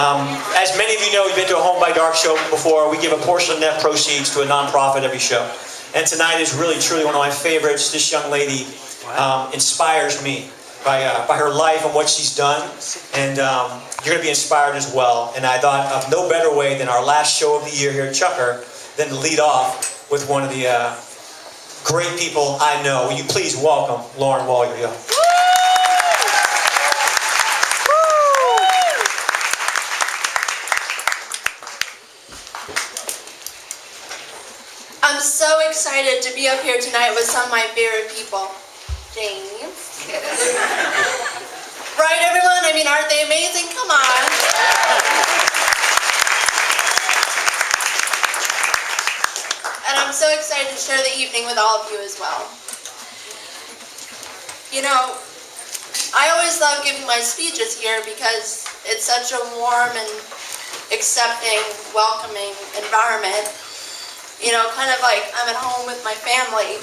As many of you know, you've been to a Home by Dark show before. We give a portion of net proceeds to a nonprofit every show. And tonight is really, truly one of my favorites. This young lady inspires me by her life and what she's done. And you're going to be inspired as well. And I thought of no better way than our last show of the year here at Chucker than to lead off with one of the great people I know. Will you please welcome Lauren Walier? I'm so excited to be up here tonight with some of my favorite people. James. Right, everyone? I mean, aren't they amazing? Come on. And I'm so excited to share the evening with all of you as well. You know, I always love giving my speeches here because it's such a warm and accepting, welcoming environment. You know, kind of like I'm at home with my family.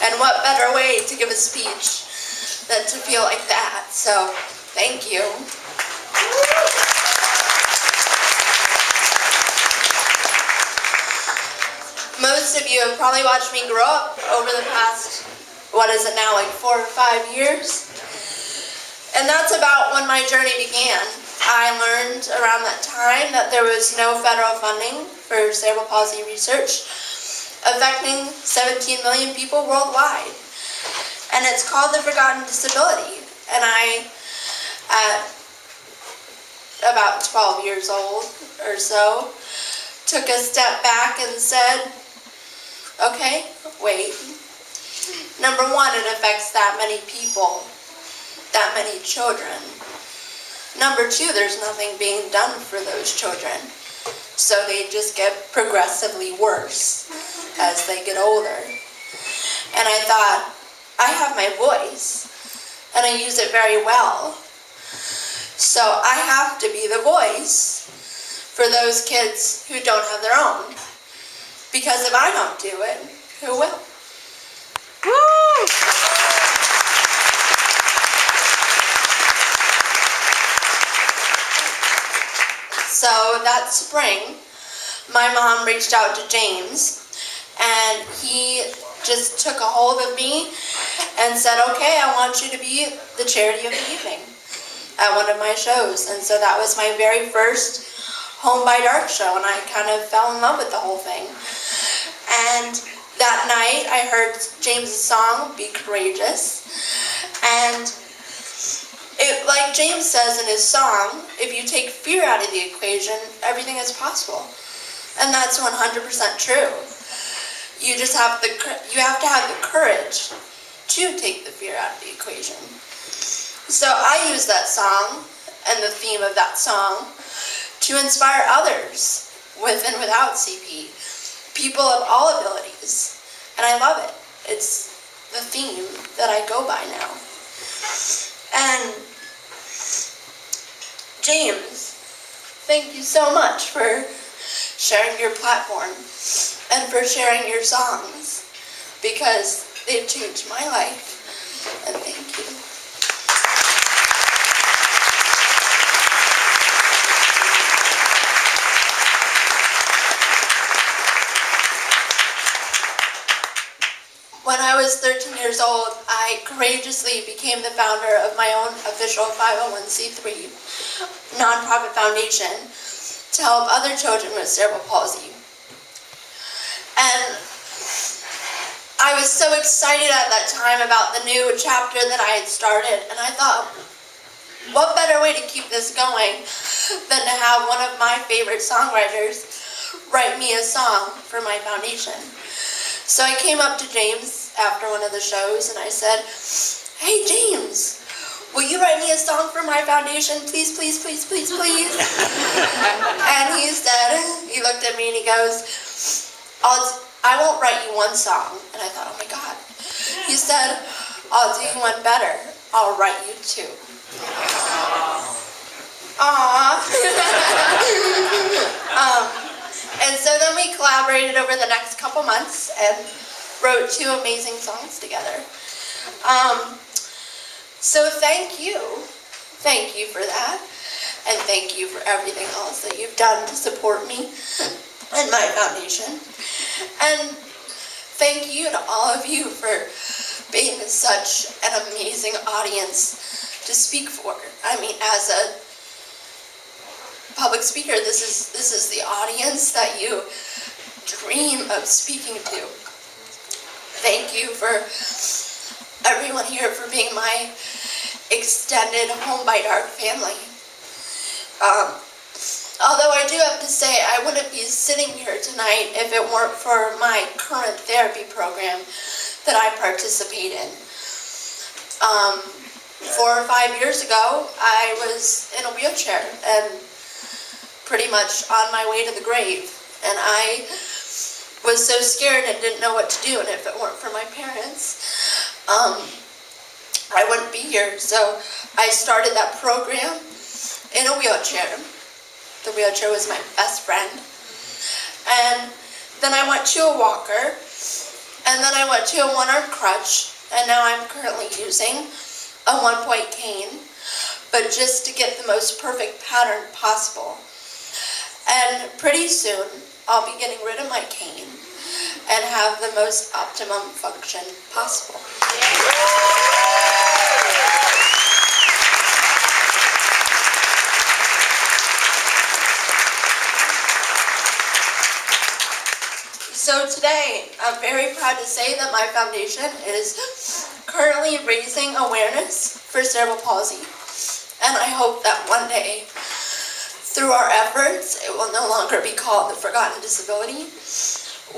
And what better way to give a speech than to feel like that? So, thank you. Most of you have probably watched me grow up over the past, what is it now, like 4 or 5 years? And that's about when my journey began. I learned around that time that there was no federal funding for cerebral palsy research, affecting 17 million people worldwide. And it's called the Forgotten Disability. And I, at about 12 years old or so, took a step back and said, okay, wait. Number one, it affects that many people, that many children. Number two, there's nothing being done for those children. So they just get progressively worse as they get older. And I thought, I have my voice, and I use it very well. So I have to be the voice for those kids who don't have their own. Because if I don't do it, who will? Woo! So that spring, my mom reached out to James, and he just took a hold of me and said, okay, I want you to be the charity of the evening at one of my shows. And so that was my very first Home by Dark show, and I kind of fell in love with the whole thing. And that night, I heard James' song, Be Courageous, and it, like James says in his song, if you take fear out of the equation, everything is possible. And that's 100% true. You just have to have the courage to take the fear out of the equation. So I use that song and the theme of that song to inspire others with and without CP, people of all abilities. And I love it. It's the theme that I go by now. And James, thank you so much for sharing your platform and for sharing your songs, because they've changed my life, and thank you. When I was 13 years old, I courageously became the founder of my own official 501c3 nonprofit foundation to help other children with cerebral palsy. And I was so excited at that time about the new chapter that I had started, and I thought, what better way to keep this going than to have one of my favorite songwriters write me a song for my foundation. So I came up to James after one of the shows and I said, hey James, will you write me a song for my foundation? Please, please, please, please, please. And he said, he looked at me and he goes, I won't write you one song. And I thought, oh my God. He said, I'll do one better. I'll write you two. Aww. And so then we collaborated over the next couple months and wrote 2 amazing songs together. So thank you for that. And thank you for everything else that you've done to support me and my foundation. And thank you to all of you for being such an amazing audience to speak for. I mean, as a public speaker, this is the audience that you dream of speaking to. Thank you for everyone here for being my extended Home by Dark family. Although I do have to say, I wouldn't be sitting here tonight if it weren't for my current therapy program that I participate in. 4 or 5 years ago, I was in a wheelchair and pretty much on my way to the grave. And I was so scared and didn't know what to do, and if it weren't for my parents, I wouldn't be here. So I started that program in a wheelchair. The wheelchair was my best friend. And then I went to a walker, and then I went to a one-arm crutch, and now I'm currently using a 1-point cane, but just to get the most perfect pattern possible. And pretty soon, I'll be getting rid of my cane and have the most optimum function possible. So today, I'm very proud to say that my foundation is currently raising awareness for cerebral palsy. And I hope that one day, through our efforts, it will no longer be called the Forgotten Disability.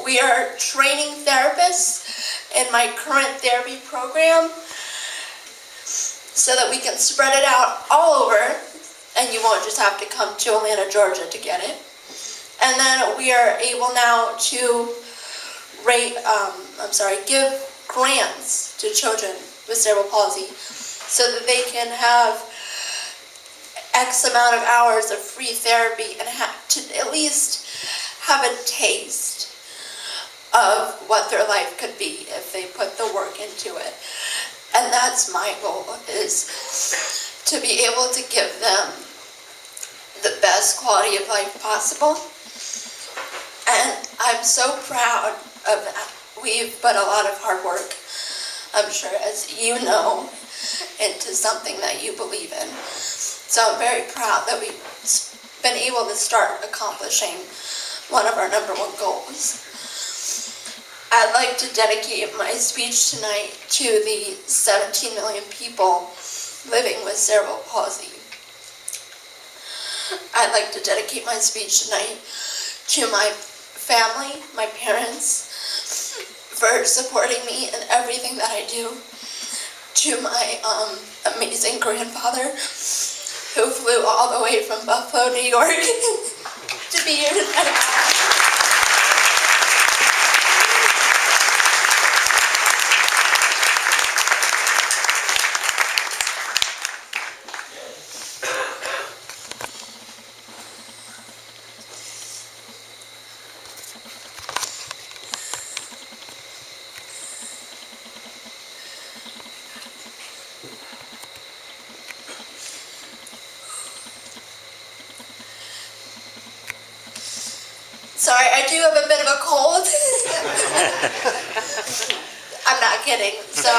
We are training therapists in my current therapy program so that we can spread it out all over, and you won't just have to come to Atlanta, Georgia to get it. And then we are able now to give grants to children with cerebral palsy so that they can have X amount of hours of free therapy and have to at least have a taste of what their life could be if they put the work into it. And that's my goal, is to be able to give them the best quality of life possible. And I'm so proud of that. We've put a lot of hard work, I'm sure, as you know, into something that you believe in. So I'm very proud that we've been able to start accomplishing one of our #1 goals. I'd like to dedicate my speech tonight to the 17 million people living with cerebral palsy. I'd like to dedicate my speech tonight to my family, my parents, for supporting me in everything that I do, to my amazing grandfather, who flew all the way from Buffalo, New York, to be here tonight. Sorry, I do have a bit of a cold. I'm not kidding. So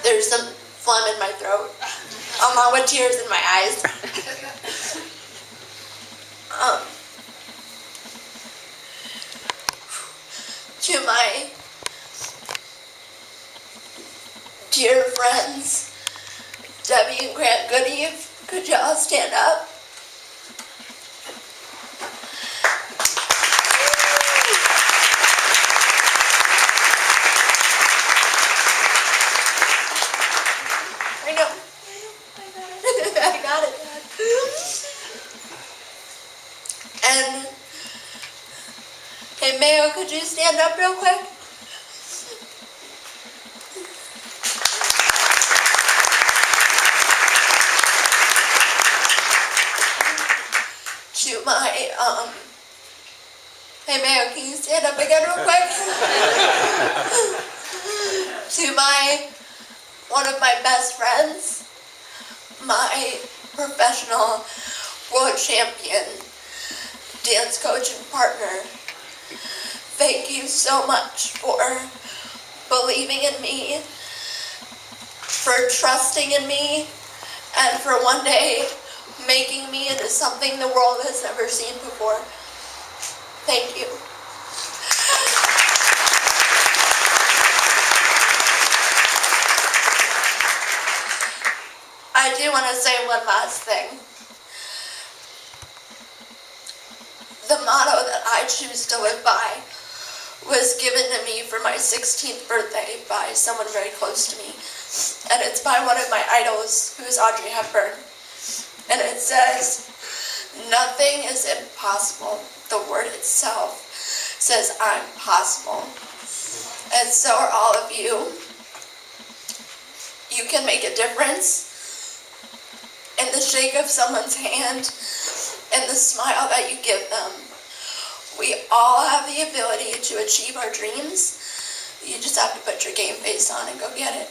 there's some phlegm in my throat, along with tears in my eyes. To my dear friends, Debbie and Grant Goodeve, could y'all stand up? And hey, Mayo, could you stand up real quick? To my, hey, Mayo, can you stand up again real quick? To one of my best friends, my professional world champion dance coach and partner, thank you so much for believing in me, for trusting in me, and for one day making me into something the world has never seen before. Thank you. I do want to say one last thing. The motto that I choose to live by was given to me for my 16th birthday by someone very close to me. And it's by one of my idols, who is Audrey Hepburn. And it says, nothing is impossible. The word itself says, I'm possible. And so are all of you. You can make a difference in the shake of someone's hand and the smile that you give them. We all have the ability to achieve our dreams. You just have to put your game face on and go get it.